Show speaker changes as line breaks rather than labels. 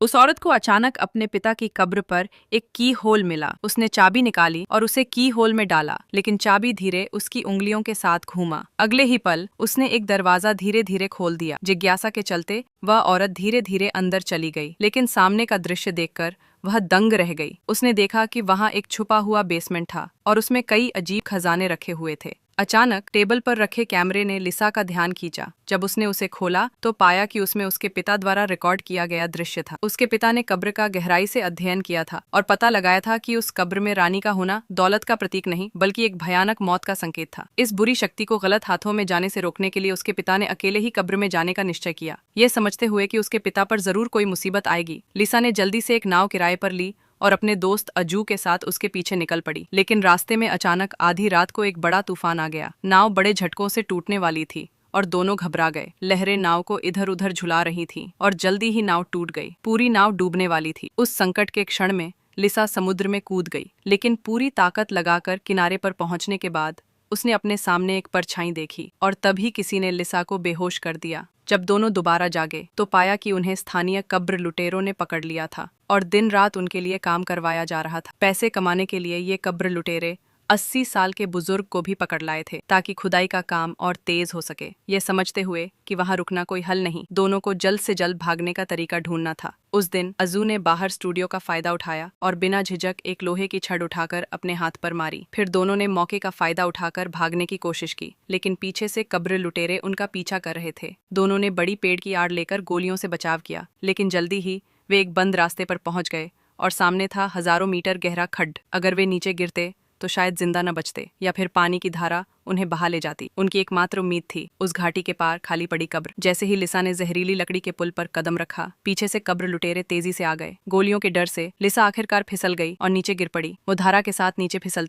उस औरत को अचानक अपने पिता की कब्र पर एक की होल मिला। उसने चाबी निकाली और उसे की होल में डाला, लेकिन चाबी धीरे उसकी उंगलियों के साथ घूमा। अगले ही पल उसने एक दरवाजा धीरे धीरे खोल दिया। जिज्ञासा के चलते वह औरत धीरे धीरे अंदर चली गई, लेकिन सामने का दृश्य देखकर वह दंग रह गई। उसने देखा कि वहां एक छुपा हुआ बेसमेंट था और उसमें कई अजीब खजाने रखे हुए थे। अचानक टेबल पर रखे कैमरे ने लिसा का ध्यान खींचा। जब उसने उसे खोला तो पाया कि उसमें उसके पिता द्वारा रिकॉर्ड किया गया दृश्य था। उसके पिता ने कब्र का गहराई से अध्ययन किया था और पता लगाया था कि उस कब्र में रानी का होना दौलत का प्रतीक नहीं, बल्कि एक भयानक मौत का संकेत था। इस बुरी शक्ति को गलत हाथों में जाने से रोकने के लिए उसके पिता ने अकेले ही कब्र में जाने का निश्चय किया, ये समझते हुए कि उसके पिता पर जरूर कोई मुसीबत आएगी। लिसा ने जल्दी से एक नाव किराए पर ली और अपने दोस्त अजू के साथ उसके पीछे निकल पड़ी। लेकिन रास्ते में अचानक आधी रात को एक बड़ा तूफान आ गया। नाव बड़े झटकों से टूटने वाली थी और दोनों घबरा गए। लहरें नाव को इधर उधर झुला रही थीं और जल्दी ही नाव टूट गई। पूरी नाव डूबने वाली थी। उस संकट के क्षण में लिसा समुद्र में कूद गई, लेकिन पूरी ताकत लगाकर किनारे पर पहुंचने के बाद उसने अपने सामने एक परछाई देखी और तभी किसी ने लिसा को बेहोश कर दिया। जब दोनों दोबारा जागे तो पाया कि उन्हें स्थानीय कब्र लुटेरों ने पकड़ लिया था और दिन रात उनके लिए काम करवाया जा रहा था। पैसे कमाने के लिए ये कब्र लुटेरे 80 साल के बुजुर्ग को भी पकड़ लाए थे ताकि खुदाई का काम और तेज हो सके। ये समझते हुए कि वहां रुकना कोई हल नहीं, दोनों को जल्द से जल्द भागने का तरीका ढूंढना था। उस दिन अजू ने बाहर स्टूडियो का फायदा उठाया और बिना झिझक एक लोहे की छड़ उठाकर अपने हाथ पर मारी। फिर दोनों ने मौके का फायदा उठाकर भागने की कोशिश की, लेकिन पीछे से कब्र लुटेरे उनका पीछा कर रहे थे। दोनों ने बड़ी पेड़ की आड़ लेकर गोलियों से बचाव किया, लेकिन जल्दी ही वे एक बंद रास्ते पर पहुंच गए और सामने था हजारों मीटर गहरा खड्ड। अगर वे नीचे गिरते तो शायद जिंदा न बचते या फिर पानी की धारा उन्हें बहा ले जाती। उनकी एकमात्र उम्मीद थी उस घाटी के पार खाली पड़ी कब्र। जैसे ही लिसा ने जहरीली लकड़ी के पुल पर कदम रखा, पीछे से कब्र लुटेरे तेजी से आ गए। गोलियों के डर से लिसा आखिरकार फिसल गई और नीचे गिर पड़ी। वो धारा के साथ नीचे फिसलती